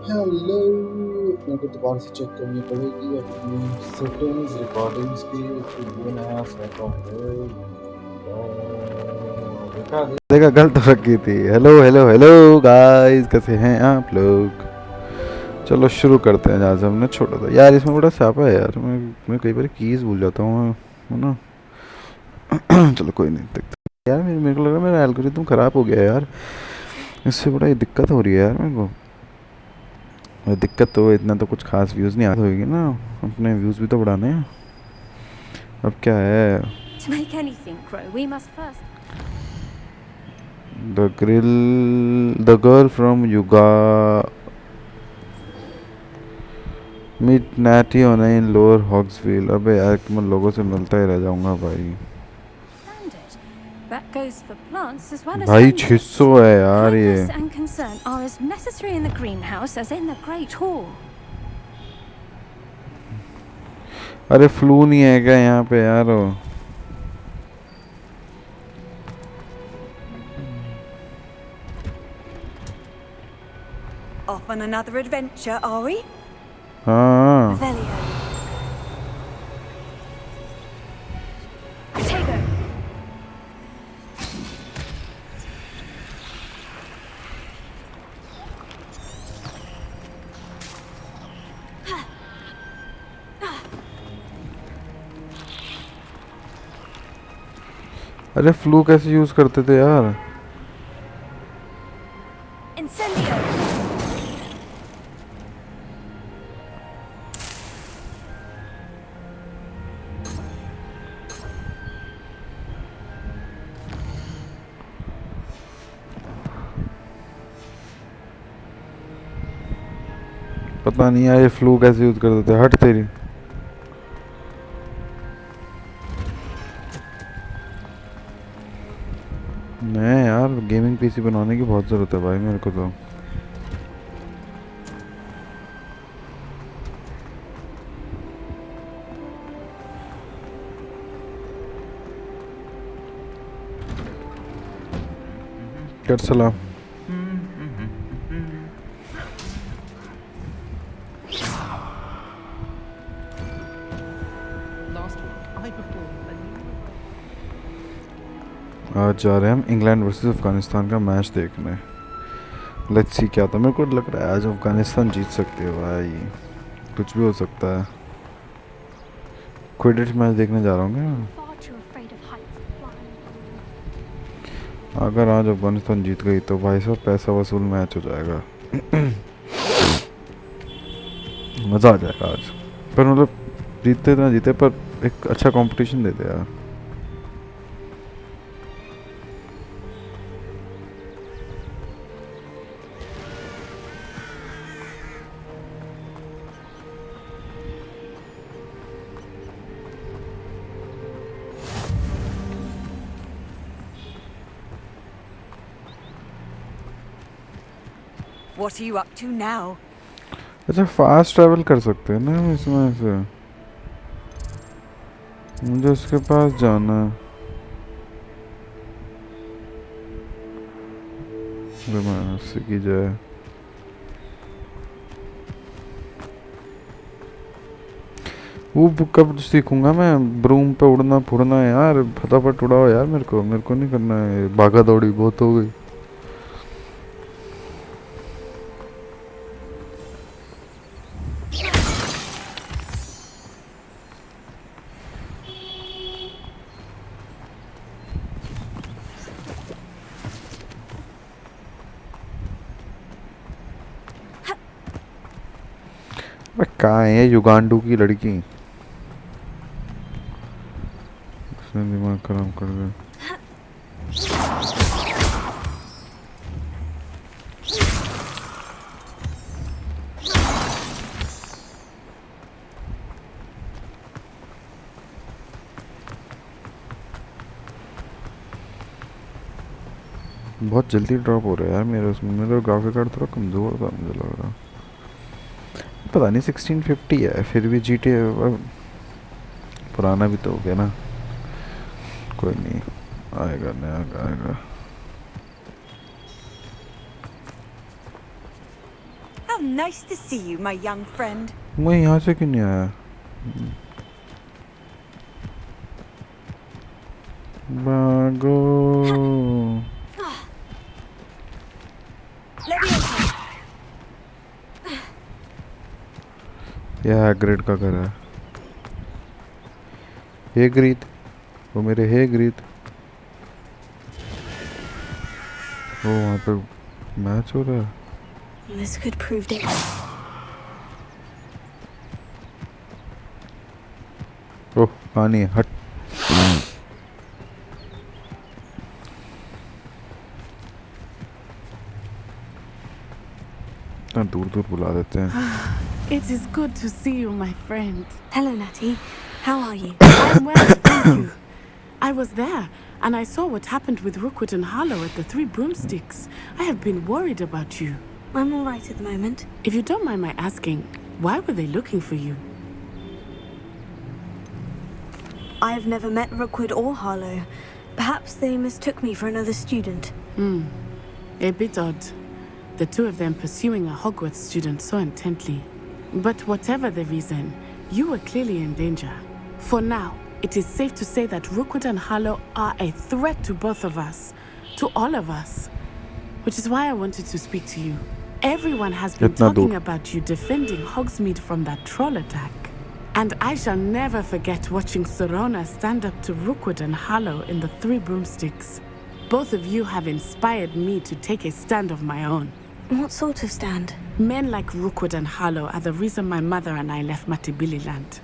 Hello. अपने को दोबारा से चेक करनी पड़ेगी अपनी सेटिंग्स रिकॉर्डिंग्स की कि ये नया सेटअप है। देखा देखा गलत रखी थी। हेलो हेलो हेलो गाइस, कैसे हैं आप लोग? चलो शुरू करते हैं जहाँ से हमने छोड़ा था। यार इसमें बड़ा स्यापा है यार, मैं कई बार कीज भूल जाता हूँ, है ना। चलो कोई नहीं, देखते यार। मेरे को लग रहा है मेरा एल्गोरिथम ख़राब हो गया है यार, इससे बड़ा ये दिक्कत हो रही है यार मेरे को। और दिक्कत तो इतना तो कुछ खास व्यूज़ नहीं आते होगी ना, अपने व्यूज़ भी तो बढ़ाने हैं। अब क्या है? To make anything grow, we must first. The girl from युगा मीट नैटी होना इन लोअर हॉग्सवील। अबे यार मैं लोगों से मिलता ही रह जाऊंगा भाई। Standard. That goes for plants as well as भाई animals. 600 है यार ये। Kindness and concern are as necessary in the greenhouse as in the Great Hall. अरे फ्लू नहीं है क्या यहाँ पे यार? Off on another adventure, are we? हाँ Revelio. Tego. अरे फ्लू कैसे यूज़ करते थे यार? Incendio. पता नहीं यार ये फ्लू कैसे यूज़ करते थे। हट तेरी। नहीं यार, गेमिंग पीसी बनाने की बहुत ज़रूरत है भाई मेरे को तो। कर सलाम। आज जा रहे हैं हम इंग्लैंड वर्सेस अफगानिस्तान का मैच देखने। लेट्स सी क्या था। मेरे को लग रहा है आज अफगानिस्तान जीत सकती है भाई, कुछ भी हो सकता है। क्विडिच मैच देखने जा रहा हूँ मैं। Far too afraid of heights. अगर आज अफगानिस्तान जीत गई तो भाई साहब पैसा वसूल मैच हो जाएगा। मज़ा आ जाएगा आज। पर मतलब जीतते ना जीते पर एक अच्छा कंपटीशन देते यार। What are you up to now? अच्छा फास्ट ट्रैवल कर सकते हैं ना हम इसमें से? मुझे उसके पास जाना है। उससे की जाए। वो कब सीखूंगा मैं ब्रूम पे उड़ना फुड़ना यार? फटाफट उड़ाओ यार, मेरे को नहीं करना है। भागा दौड़ी बहुत हो गई। कहाँ है युगांडू की लड़की? उसने दिमाग खराब कर दिया। बहुत जल्दी ड्रॉप हो रहा है यार मेरे उसमें। मेरा ग्राफिक कार्ड थोड़ा कमज़ोर था मुझे लग रहा। पता नहीं 1650 है फिर भी जी टी पुराना भी तो हो गया ना। कोई नहीं, आएगा नया आएगा। How nice to see you, my young friend. मैं यहाँ से क्यों नहीं आया? भागो। Leviosa. यह हैग्रिड का घर है। हैग्रिड, वो मेरे हैग्रिड। ओ वहाँ पे मैच हो रहा है। This could prove dangerous. ओह पानी हट। दूर दूर बुला देते हैं। It is good to see you, my friend. Hello, Natty. How are you? I'm well, thank you. I was there, and I saw what happened with Rookwood and Harlow at the Three Broomsticks. I have been worried about you. I'm all right at the moment. If you don't mind my asking, why were they looking for you? I've never met Rookwood or Harlow. Perhaps they mistook me for another student. A bit odd. The two of them pursuing a Hogwarts student so intently. But whatever the reason, you were clearly in danger. For now, it is safe to say that Rookwood and Harlow are a threat to both of us. To all of us. Which is why I wanted to speak to you. Everyone has been talking about you defending Hogsmeade from that troll attack. And I shall never forget watching Serona stand up to Rookwood and Harlow in the Three Broomsticks. Both of you have inspired me to take a stand of my own. What sort of stand? Men like Rookwood and Harlow are the reason my mother and I left Matibili land.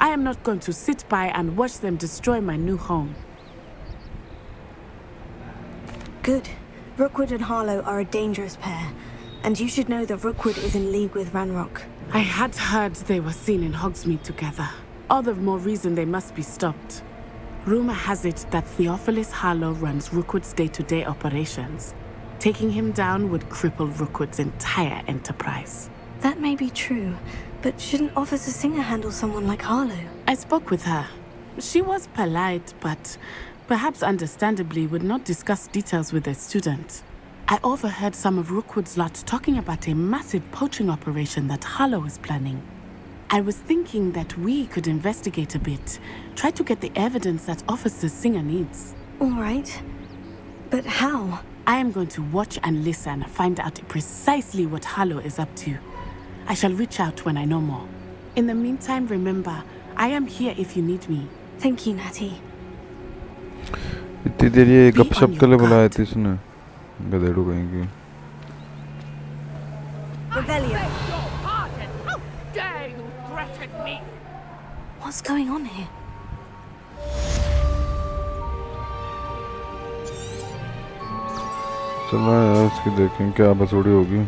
I am not going to sit by and watch them destroy my new home. Good. Rookwood and Harlow are a dangerous pair. And you should know that Rookwood is in league with Ranrock. I had heard they were seen in Hogsmeade together. All the more reason they must be stopped. Rumor has it that Theophilus Harlow runs Rookwood's day-to-day operations. Taking him down would cripple Rookwood's entire enterprise. That may be true, but shouldn't Officer Singer handle someone like Harlow? I spoke with her. She was polite, but perhaps understandably would not discuss details with a student. I overheard some of Rookwood's lot talking about a massive poaching operation that Harlow is planning. I was thinking that we could investigate a bit, try to get the evidence that Officer Singer needs. All right. But how? I am going to watch and listen, find out precisely what Harlow is up to. I shall reach out when I know more. In the meantime, remember, I am here if you need me. Thank you, Natty. इतनी देर ये गपशप के लिए बुलाया थी इसने गधेड़ू कहीं की। Revelio. How dare you threaten me? What's going on here? चलो यार इसकी देखें क्या बसोड़ी होगी।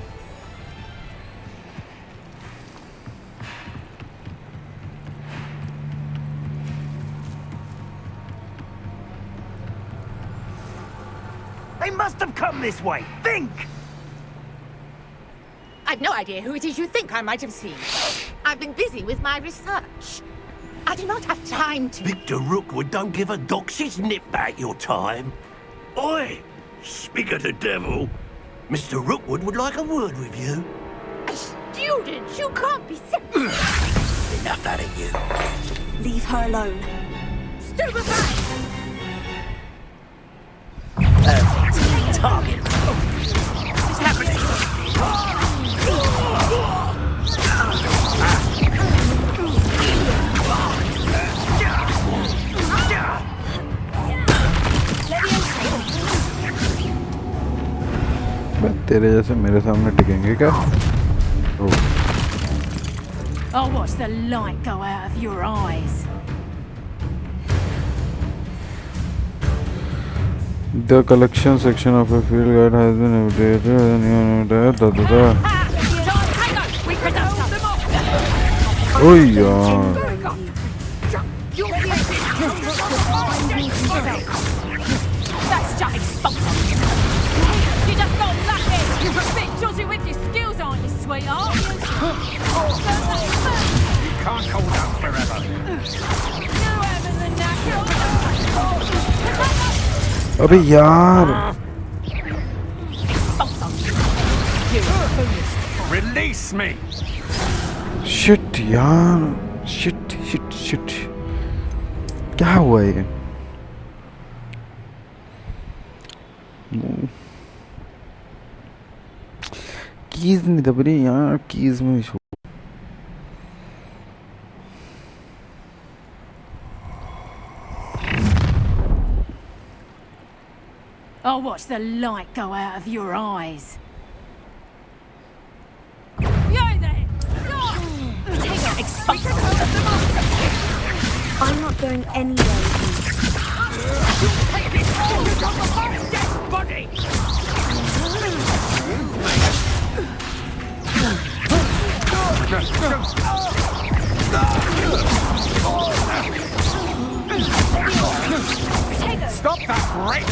They must have come this way. Think! I've no idea who it is you think I might have seen. I've been busy with my research. I do not have time to... Victor Rookwood don't give a doxy's nip back your time. Oi! Speak of the devil. Mr. Rookwood would like a word with you. A student? You can't be serious. Enough out of you. Leave her alone. Stupefy! Target. तेरे जैसे मेरे सामने टिकेंगे क्या? I'll watch the light go out of your eyes. The collection section of a field guide has been updated and Oh यार That's just exposure. You just got lucky. You're a bit dodgy with your skills, aren't you, sweetheart? You can't hold out forever. You having the knack. अबे यार You're a foolish Release me! Shit यार, shit shit shit, क्या हुआ ये? Keys नहीं दब रही यार, कीज में छो। I'll watch the light go out of your eyes. You there! Take an explosive. I'm not going anywhere with you. Take this all you got the most dead body! Stop that, right?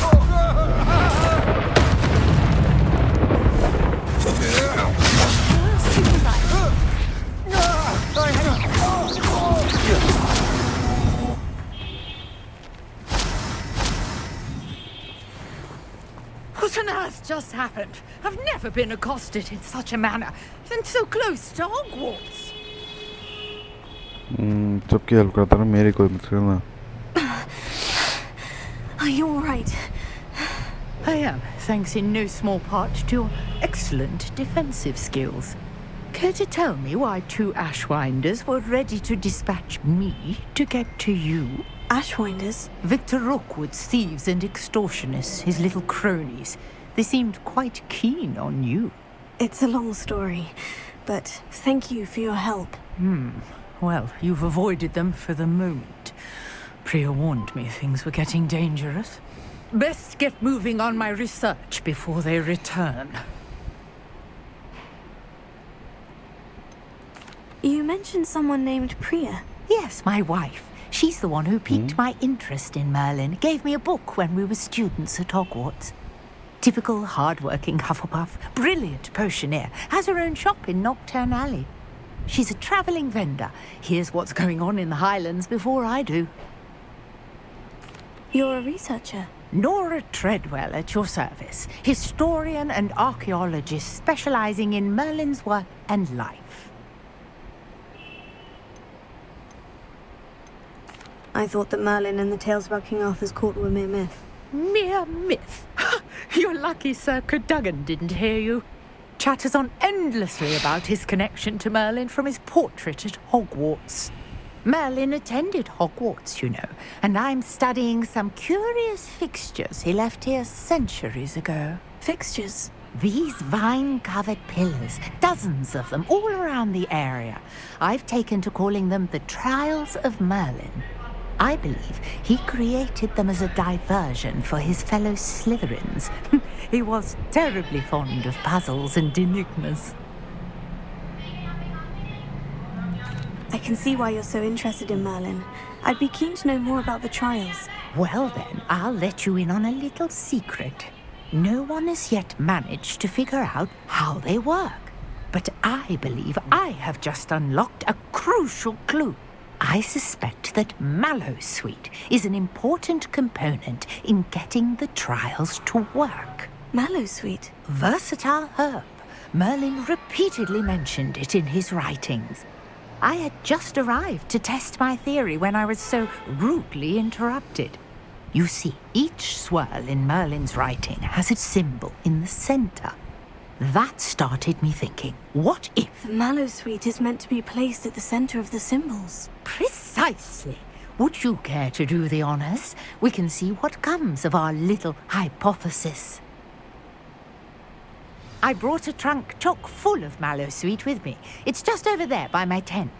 What on earth just happened? I've never been accosted in such a manner, and so close to Hogwarts. सबकी help करता रहा, मेरी कोई मुश्किल ना। Are you all right? I am, thanks in no small part to your excellent defensive skills. Care to tell me why two Ashwinders were ready to dispatch me to get to you? Ashwinders? Victor Rookwood's thieves and extortionists, his little cronies. They seemed quite keen on you. It's a long story, but thank you for your help. Well, you've avoided them for the moment. Priya warned me things were getting dangerous. Best get moving on my research before they return. You mentioned someone named Priya. Yes, my wife. She's the one who piqued my interest in Merlin. Gave me a book when we were students at Hogwarts. Typical hard-working Hufflepuff, brilliant potioneer, has her own shop in Nocturne Alley. She's a travelling vendor. Hears what's going on in the Highlands before I do. You're a researcher. Nora Treadwell at your service. Historian and archaeologist specialising in Merlin's work and life. I thought that Merlin and the tales about King Arthur's court were mere myth. Mere myth. You're lucky Sir Cadogan didn't hear you. Chatters on endlessly about his connection to Merlin from his portrait at Hogwarts. Merlin attended Hogwarts, you know, and I'm studying some curious fixtures he left here centuries ago. Fixtures? These vine-covered pillars, dozens of them all around the area. I've taken to calling them the Trials of Merlin. I believe he created them as a diversion for his fellow Slytherins. He was terribly fond of puzzles and enigmas. I can see why you're so interested in Merlin. I'd be keen to know more about the trials. Well then, I'll let you in on a little secret. No one has yet managed to figure out how they work. But I believe I have just unlocked a crucial clue. I suspect that Mallowsweet is an important component in getting the trials to work. Mallowsweet? Versatile herb. Merlin repeatedly mentioned it in his writings. I had just arrived to test my theory when I was so rudely interrupted. You see, each swirl in Merlin's writing has its symbol in the center. That started me thinking, what if... The Mallowsweet is meant to be placed at the center of the symbols. Precisely. Would you care to do the honors? We can see what comes of our little hypothesis. I brought a trunk chock full of Mallowsweet with me. It's just over there by my tent.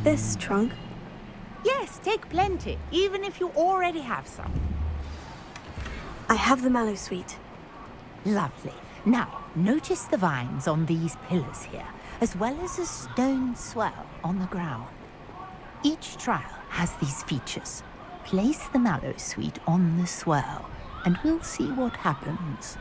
This trunk? Yes, take plenty, even if you already have some. I have the Mallowsweet. Lovely. Now, notice the vines on these pillars here, as well as a stone swirl on the ground. Each trial has these features. Place the Mallowsweet on the swirl, and we'll see what happens.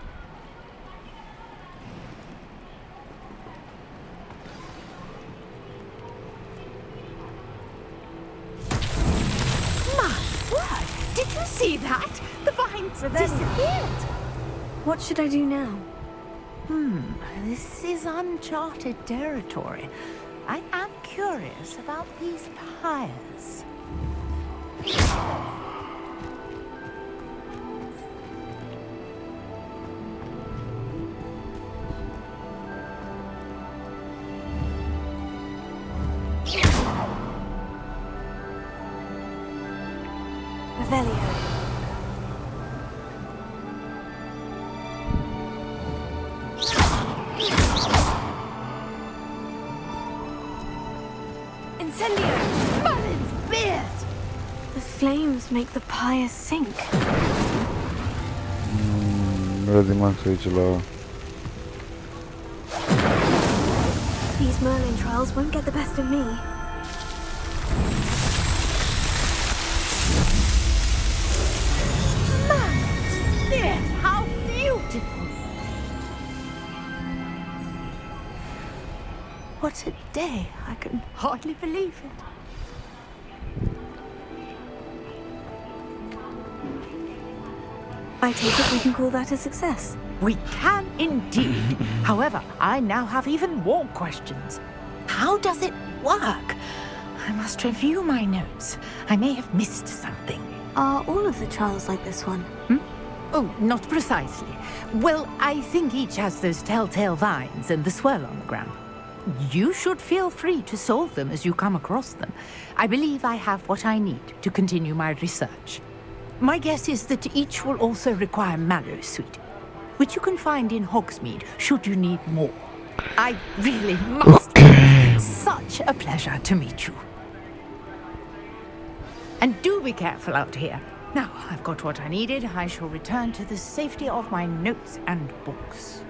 My word! Did you see that? The vines have disappeared. What should I do now? This is uncharted territory. I am curious about these pyres. Revelio. Incendio! Mullins beard! The flames make the pyre sink. मेरा दिमाग सही चला. These Merlin trials won't get the best of me. Mullins beard! How beautiful! What a day! I can hardly believe it. I take it we can call that a success. We can indeed. However, I now have even more questions. How does it work? I must review my notes. I may have missed something. Are all of the trials like this one? Oh, not precisely. Well, I think each has those telltale vines and the swirl on the ground. You should feel free to solve them as you come across them. I believe I have what I need to continue my research. My guess is that each will also require Mallow Sweet, which you can find in Hogsmeade should you need more. I really must. Okay. Such a pleasure to meet you. And do be careful out here. Now, I've got what I needed. I shall return to the safety of my notes and books.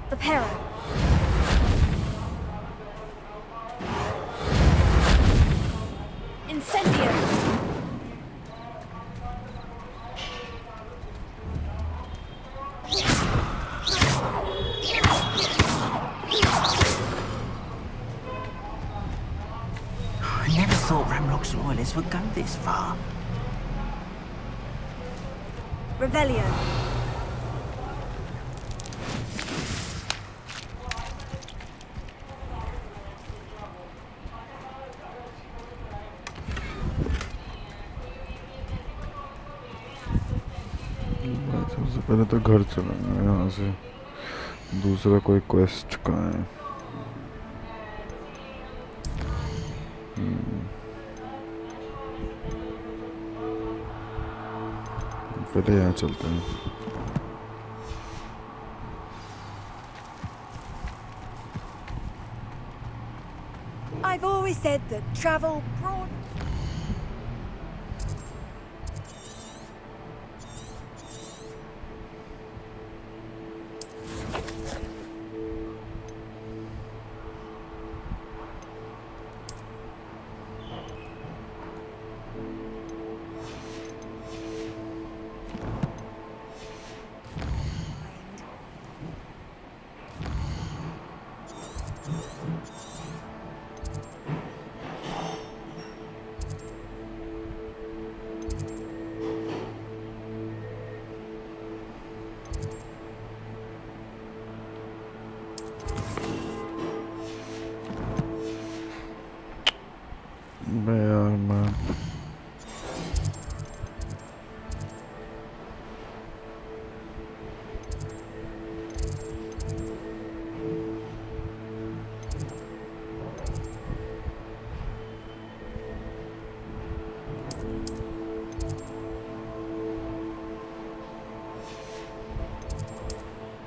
The Pero. Incendio. I never thought Ramrock's loyalists would go this far. Revelio. सबसे पहले तो घर चलेंगे यहाँ से. दूसरा कोई quest कहाँ है? पहले यहाँ चलते हैं. I've always said that travel broad. यार मैं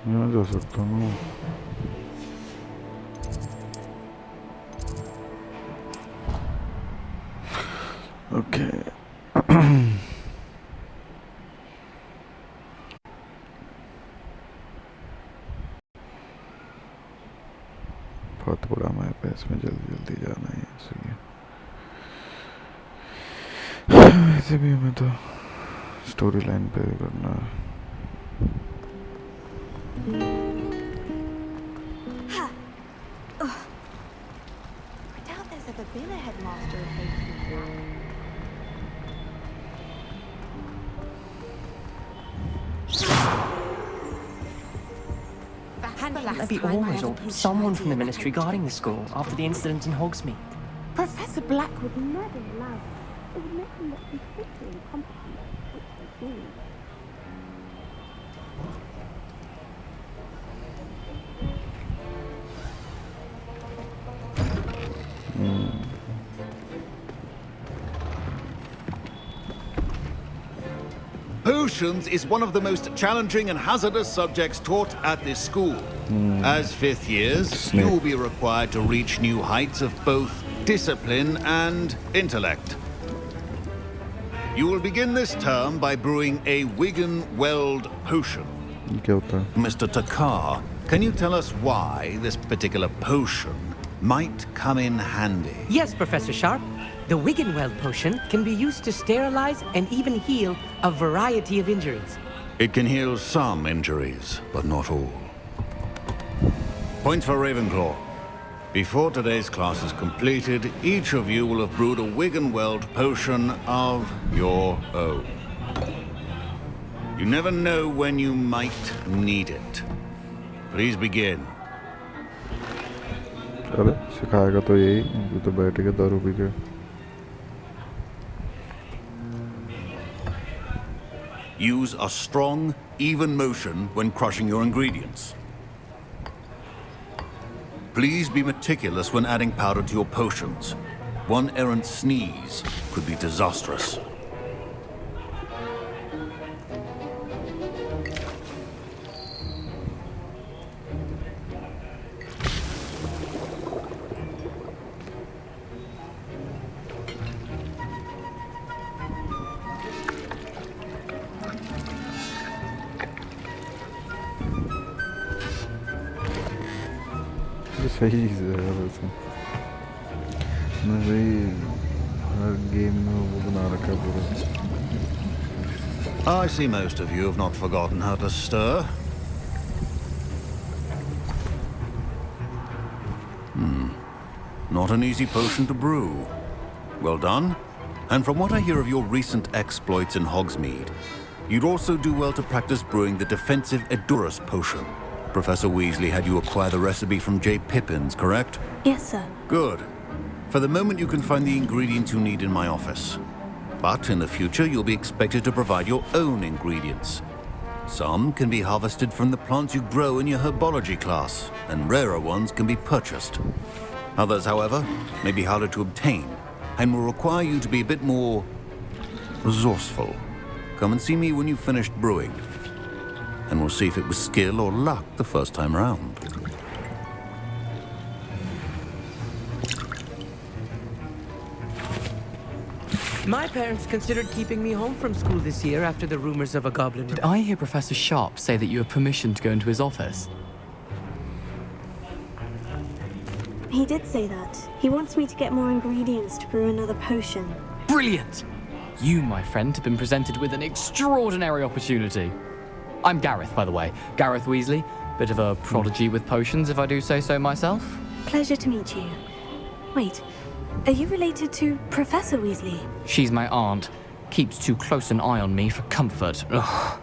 यहाँ जा सकता हूँ. Okay. बहुत बड़ा मैप है, इसमें जल्दी जल्दी जाना है इसलिए। वैसे भी हमें तो स्टोरी लाइन पे करना है। I doubt there's ever been a headmaster of Hogsmeade before. Maybe always, or someone from the ministry guarding the school after the incident in Hogsmeade. Professor Black would Never allow it. It would make them look completely incompetent, which they do. Potions is one of the most challenging and hazardous subjects taught at this school. As fifth years, you will be required to reach new heights of both discipline and intellect. You will begin this term by brewing a Wigan-Weld potion. क्या होता है? Mr. Takar, can you tell us why this particular potion might come in handy? Yes, Professor Sharp. The Wiggenweld potion can be used to sterilize and even heal a variety of injuries. It can heal some injuries, but not all. Point for Ravenclaw. Before today's class is completed, each of you will have brewed a Wiggenweld potion of your own. You never know when you might need it. Please begin. अरे सिखाएगा तो यही, ये तो बैठ के दारू P के। Use a strong, even motion when crushing your ingredients. Please be meticulous when adding powder to your potions. One errant sneeze could be disastrous. सही है वैसे। मैं वही हर गेम में वो बना रखा है पूरा। I see most of you have not forgotten how to stir. Not an easy potion to brew. Well done. And from what I hear of your recent exploits in Hogsmeade, you'd also do well to practice brewing the defensive Edurus potion. Professor Weasley had you acquire the recipe from J. Pippin's, correct? Yes, sir. Good. For the moment, you can find the ingredients you need in my office. But in the future, you'll be expected to provide your own ingredients. Some can be harvested from the plants you grow in your herbology class, and rarer ones can be purchased. Others, however, may be harder to obtain, and will require you to be a bit more resourceful. Come and see me when you've finished brewing, and we'll see if it was skill or luck the first time round. My parents considered keeping me home from school this year after the rumors of a goblin. Did I hear Professor Sharp say that you have permission to go into his office? He did say that. He wants me to get more ingredients to brew another potion. Brilliant! You, my friend, have been presented with an extraordinary opportunity. I'm Gareth, by the way. Gareth Weasley. Bit of a prodigy with potions, if I do say so myself. Pleasure to meet you. Wait, are you related to Professor Weasley? She's my aunt. Keeps too close an eye on me for comfort. Ugh.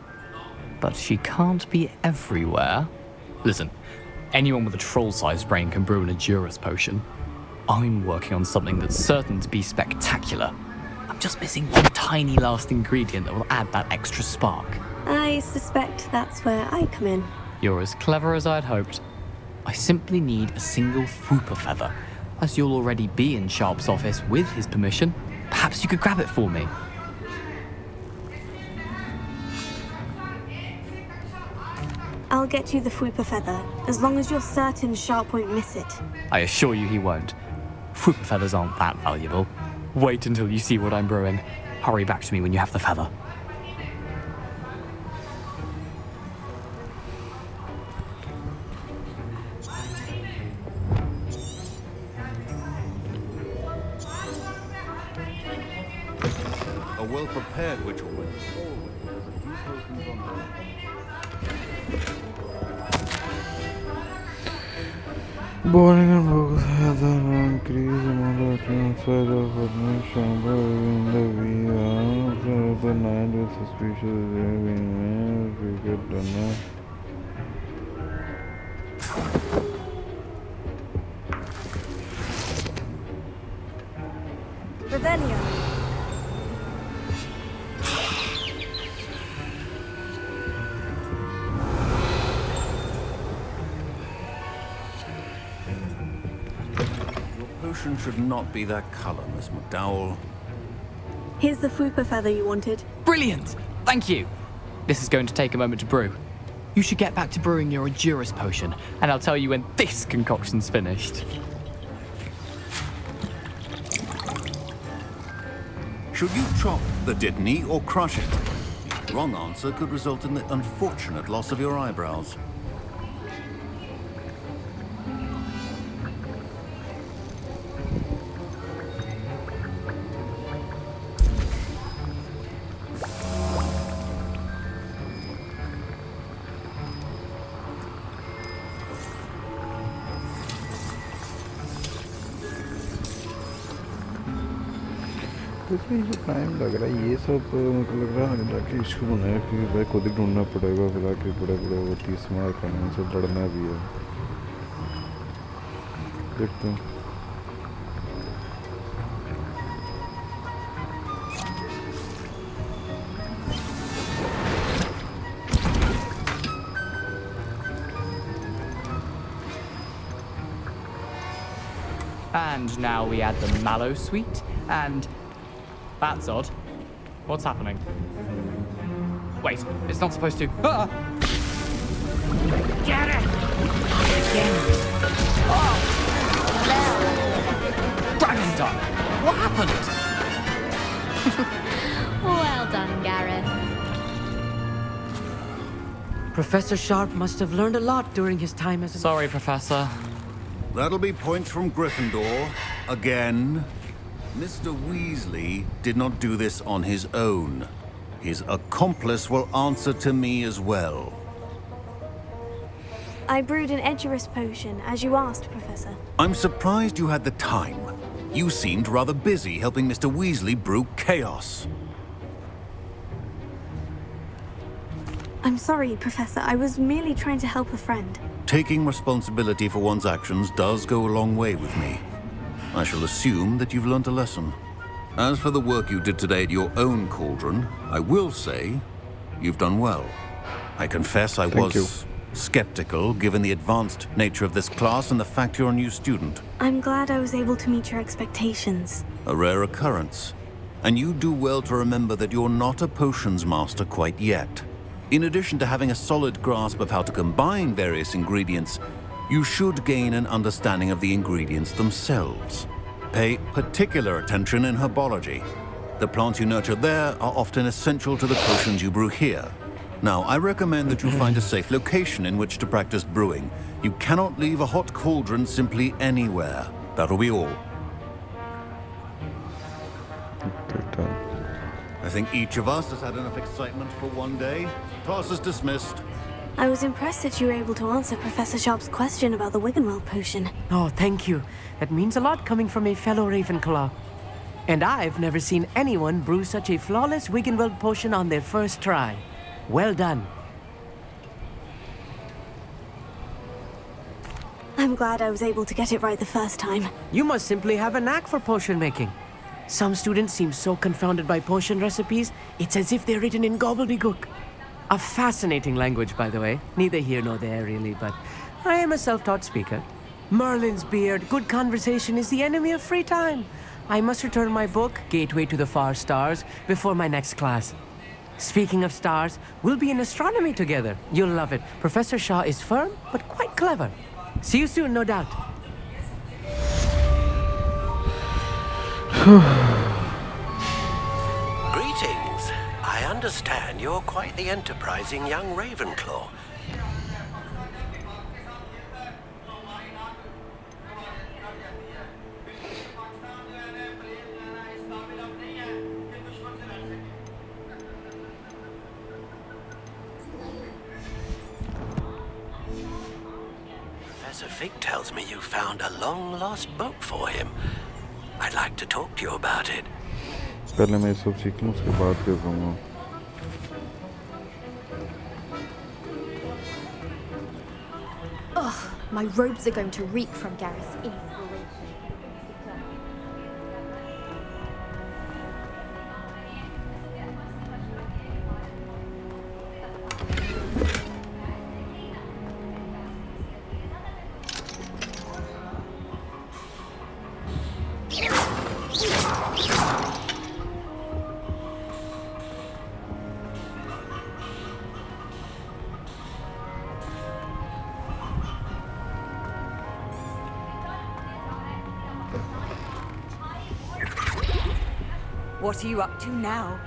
But she can't be everywhere. Listen, anyone with a troll-sized brain can brew an Edurus potion. I'm working on something that's certain to be spectacular. I'm just missing one tiny last ingredient that will add that extra spark. I suspect that's where I come in. You're as clever as I'd hoped. I simply need a single Whooper feather. As you'll already be in Sharp's office with his permission, perhaps you could grab it for me. I'll get you the Whooper feather, as long as you're certain Sharp won't miss it. I assure you he won't. Whooper feathers aren't that valuable. Wait until you see what I'm brewing. Hurry back to me when you have the feather. well-prepared witchwoman always has a few potions on her. Boring and books have an increased amount of outside of formation, but in the VR, the night with suspicious being we get done. Revelio. Your potion should not be that color, Miss McDowell. Here's the Fupa feather you wanted. Brilliant! Thank you! This is going to take a moment to brew. You should get back to brewing your Endurus potion, and I'll tell you when this concoction's finished. Should you chop the Dittany or crush it? The wrong answer could result in the unfortunate loss of your eyebrows. इसमें जो time लग रहा है ये सब मुझे लग रहा है जाके इशू बनाया क्योंकि भाई खुद ही ढूंढना पड़ेगा फिर आके बड़े वो 30 मार्क करने से लड़ना भी है देखते हैं And now we add the mallow sweet, and that's odd. What's happening? Wait, it's not supposed to. Ah! Get it! Again. Oh! Dragon Dog! What happened? Well done, Gareth. Professor Sharp must have learned a lot during his time as a... Sorry, Professor. That'll be points from Gryffindor. Again. Mr. Weasley did not do this on his own. His accomplice will answer to me as well. I brewed an Edurus potion, as you asked, Professor. I'm surprised you had the time. You seemed rather busy helping Mr. Weasley brew chaos. I'm sorry, Professor. I was merely trying to help a friend. Taking responsibility for one's actions does go a long way with me. I shall assume that you've learnt a lesson. As for the work you did today at your own cauldron, I will say you've done well. I confess I was skeptical given the advanced nature of this class and the fact you're a new student. I'm glad I was able to meet your expectations. A rare occurrence. And you do well to remember that you're not a potions master quite yet. In addition to having a solid grasp of how to combine various ingredients, you should gain an understanding of the ingredients themselves. Pay particular attention in herbology. The plants you nurture there are often essential to the potions you brew here. Now, I recommend that you find a safe location in which to practice brewing. You cannot leave a hot cauldron simply anywhere. That'll be all. I think each of us has had enough excitement for one day. Class is dismissed. I was impressed that you were able to answer Professor Sharp's question about the Wiggenweld potion. Oh, thank you. That means a lot coming from a fellow Ravenclaw. And I've never seen anyone brew such a flawless Wiggenweld potion on their first try. Well done. I'm glad I was able to get it right the first time. You must simply have a knack for potion making. Some students seem so confounded by potion recipes, it's as if they're written in gobbledygook. A fascinating language, by the way. Neither here nor there, really, but I am a self-taught speaker. Merlin's beard, good conversation is the enemy of free time. I must return my book, Gateway to the Far Stars, before my next class. Speaking of stars, we'll be in astronomy together. You'll love it. Professor Shaw is firm, but quite clever. See you soon, no doubt. Greetings. I understand you're quite the enterprising young Ravenclaw. Professor Fig tells me you found a long-lost book for him. I'd like to talk to you about it. पहले मैं सब सीख लूँ उसके बाद फिर कहूँगा. Ugh, my robes are going to reek from Gareth's inspiration. What are you up to now?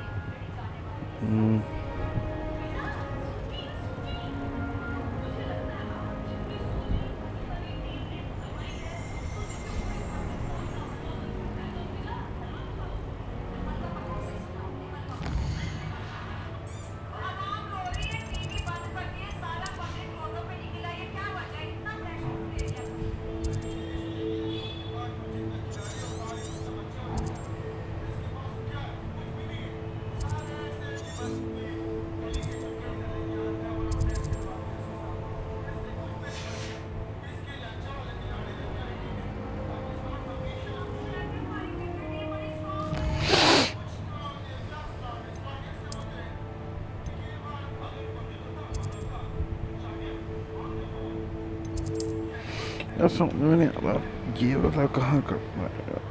यार समझ में नहीं आ रहा ये वाला कहाँ करना है यार.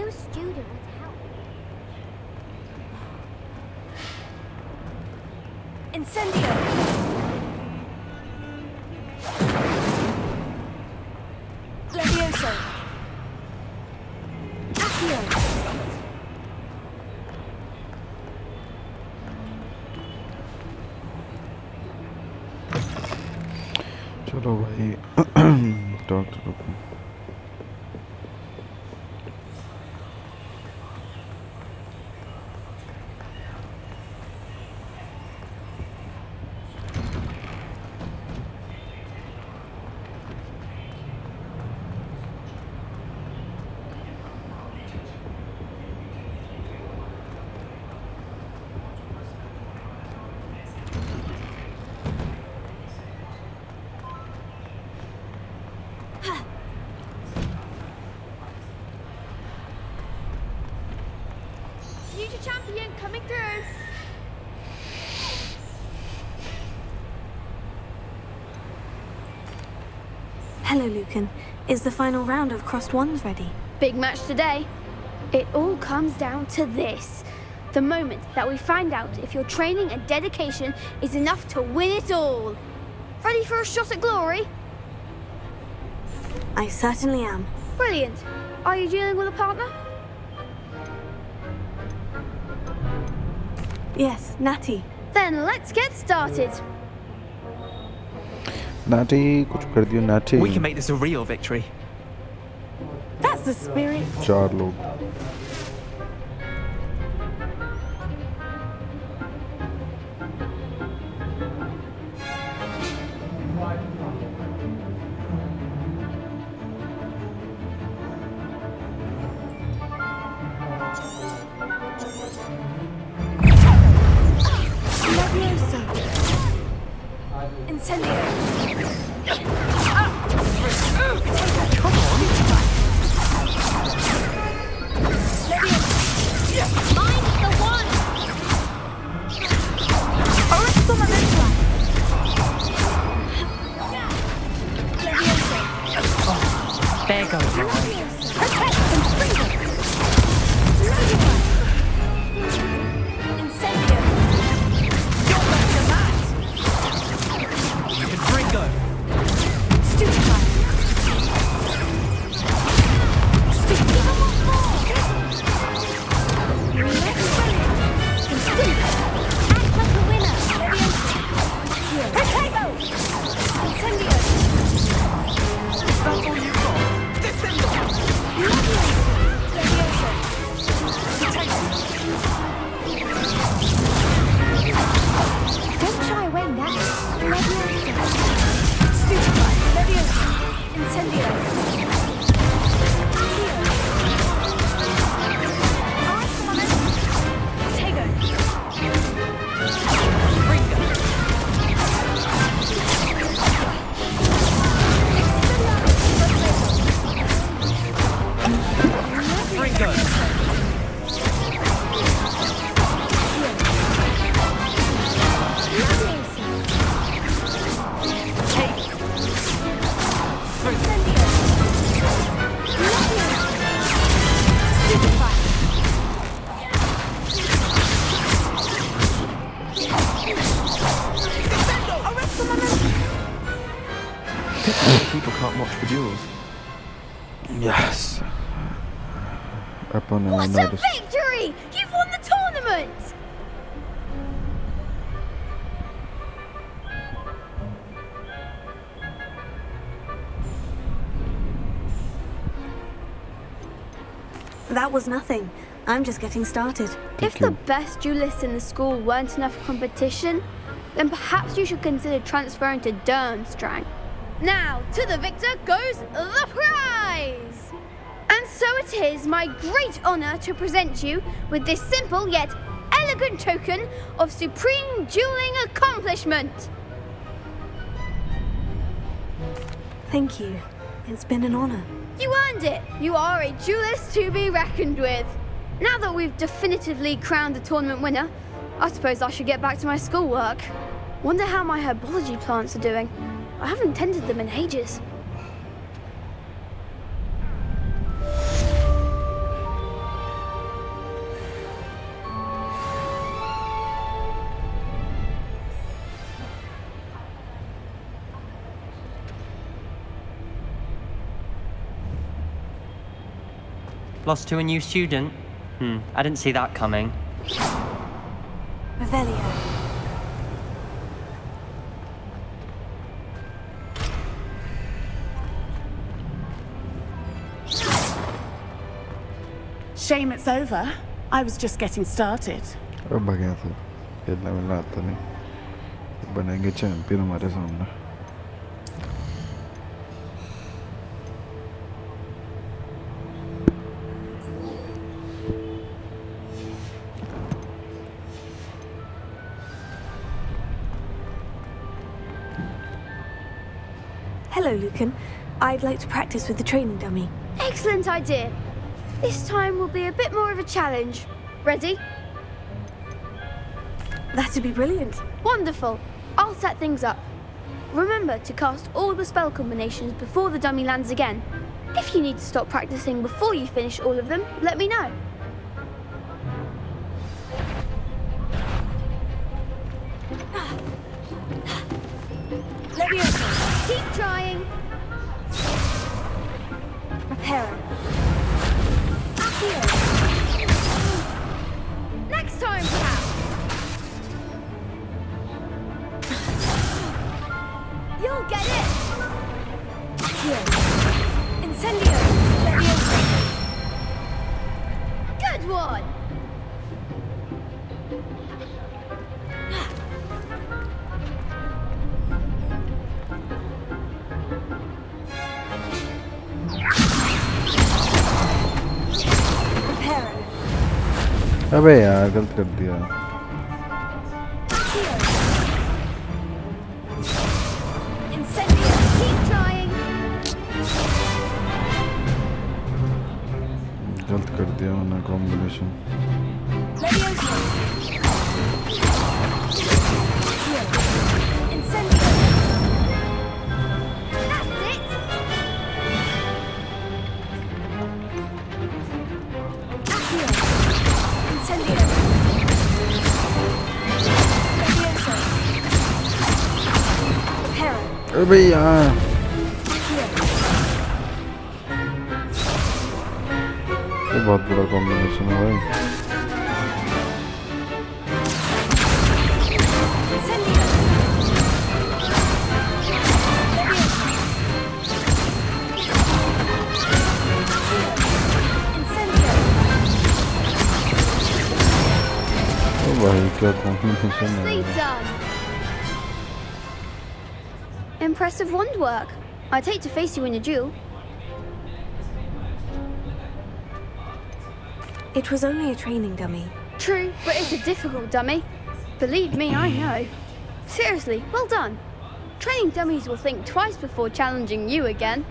Student would help. Incendio! Levioso! Accio! चलो भाई डॉक्टर को Future champion coming through. Hello, Lucan. Is the final round of Crossed Wands ready? Big match today. It all comes down to this. The moment that we find out if your training and dedication is enough to win it all. Ready for a shot at glory? I certainly am. Brilliant. Are you dealing with a partner? Yes, Natty. Then let's get started. नाटी कुछ कर दियो नाटी. We can make this a real victory. That's the spirit. 4 लोग. There goes your way. People can't watch the duels. Yes. Upon What a victory! You've won the tournament! That was nothing. I'm just getting started. If the best duelists in the school weren't enough competition, then perhaps you should consider transferring to Durmstrang. Now, to the victor goes the prize! And so it is my great honour to present you with this simple yet elegant token of supreme dueling accomplishment. Thank you. It's been an honour. You earned it. You are a duelist to be reckoned with. Now that we've definitively crowned the tournament winner, I suppose I should get back to my schoolwork. Wonder how my herbology plants are doing. I haven't tended them in ages. Lost to a new student? I didn't see that coming. Revelio. Shame it's over. I was just getting started. अब भाग्या था खेलने में आता नहीं बनेंगे champion हमारे सामने Hello, Lucan. I'd like to practice with the training dummy. Excellent idea. This time will be a bit more of a challenge. Ready? That'd be brilliant. Wonderful. I'll set things up. Remember to cast all the spell combinations before the dummy lands again. If you need to stop practicing before you finish all of them, let me know. Leviosa. Keep trying. Reparo. अबे यार गलत कर दिया. गलत कर दिया मैंने combination. अबे यार ये बहुत बड़ा कॉम्बिनेशन है भाई. ओ भाई क्या कॉम्बिनेशन है. Impressive wand work. I'd hate to face you in a duel. It was only a training dummy. True, but it's a difficult dummy. Believe me, I know. Seriously, well done. Training dummies will think twice before challenging you again.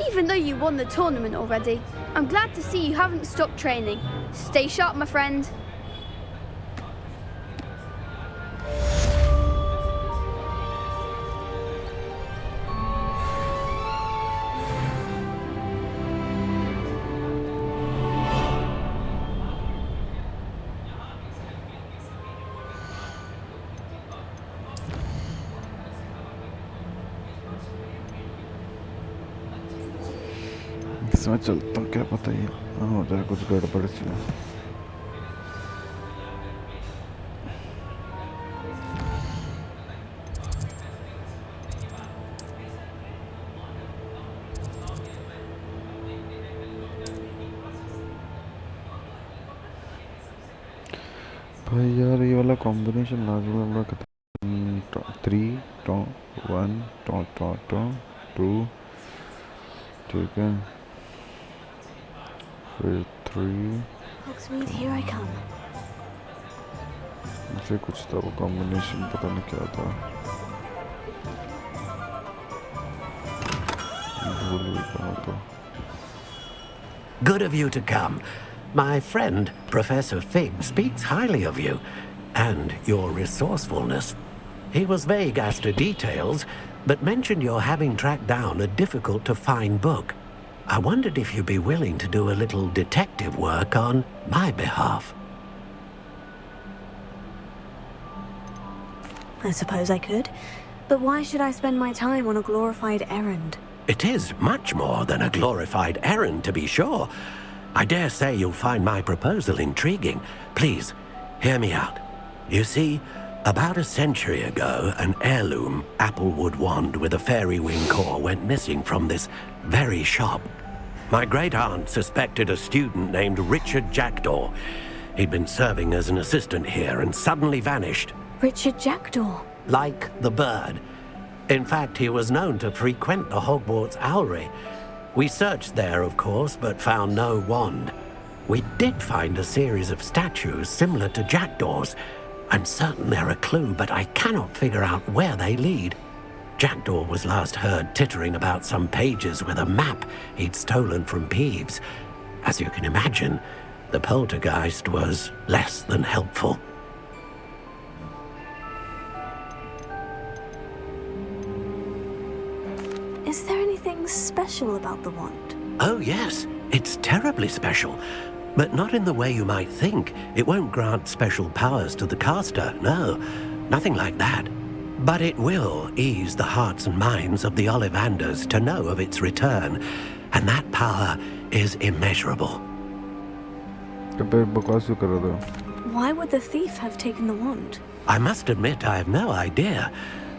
Even though you won the tournament already, I'm glad to see you haven't stopped training. Stay sharp, my friend. इसमें चलता हूँ क्या पता ही हो जाए कुछ गड़बड़ इसमें. भाई यार ये वाला कॉम्बिनेशन लाजमी होगा. 3 1 2 ठीक है. फिर 3 Hogsmeade, here I come. मुझे कुछ था वो कॉम्बिनेशन पता नहीं क्या था. भूल भी गया तो. Good of you to come. My friend, Professor Fig, speaks highly of you and your resourcefulness. He was vague as to details, but mentioned your having tracked down a difficult-to-find book. I wondered if you'd be willing to do a little detective work on my behalf. I suppose I could. But why should I spend my time on a glorified errand? It is much more than a glorified errand, to be sure. I dare say you'll find my proposal intriguing. Please, hear me out. You see, about a century ago, an heirloom applewood wand with a fairy wing core went missing from this very shop. My great-aunt suspected a student named Richard Jackdaw. He'd been serving as an assistant here and suddenly vanished. Richard Jackdaw? Like the bird. In fact, he was known to frequent the Hogwarts Owlery. We searched there, of course, but found no wand. We did find a series of statues similar to Jackdaw's. I'm certain they're a clue, but I cannot figure out where they lead. Jackdaw was last heard tittering about some pages with a map he'd stolen from Peeves. As you can imagine, the poltergeist was less than helpful. Is there anything special about the wand? Oh, yes. It's terribly special. But not in the way you might think. It won't grant special powers to the caster, no. Nothing like that. But it will ease the hearts and minds of the Ollivanders to know of its return. And that power is immeasurable. Why would the thief have taken the wand? I must admit I have no idea.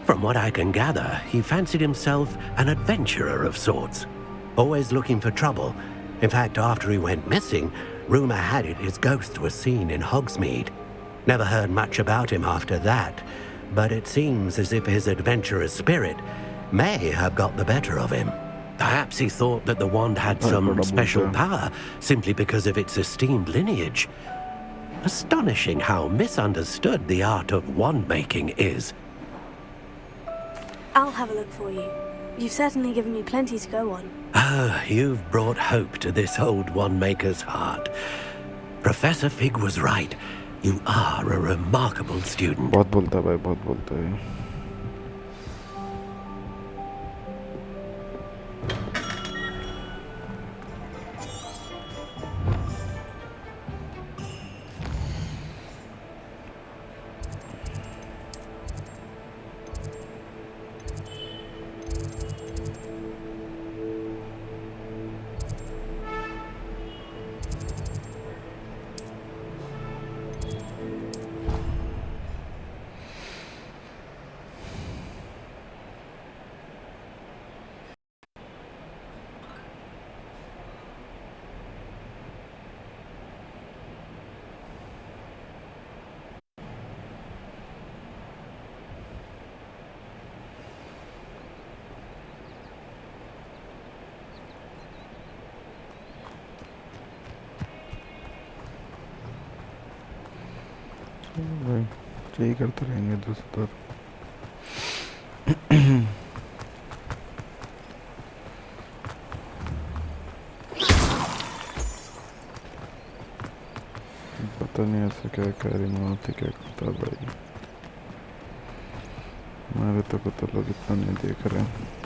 From what I can gather, he fancied himself an adventurer of sorts. Always looking for trouble. In fact, after he went missing, rumor had it his ghost was seen in Hogsmeade. Never heard much about him after that, but it seems as if his adventurous spirit may have got the better of him. Perhaps he thought that the wand had some special power simply because of its esteemed lineage. Astonishing how misunderstood the art of wand-making is. I'll have a look for you. You've certainly given me plenty to go on. Ah, you've brought hope to this old wand-maker's heart. Professor Fig was right. You are a remarkable student. बहुत बोलता है भाई, बहुत बोलता है. यही करते रहेंगे दोस्तों. पता नहीं ऐसे क्या कैरी मारती क्या करता भाई. हमारे तो लोग इतना नहीं देख रहे हैं.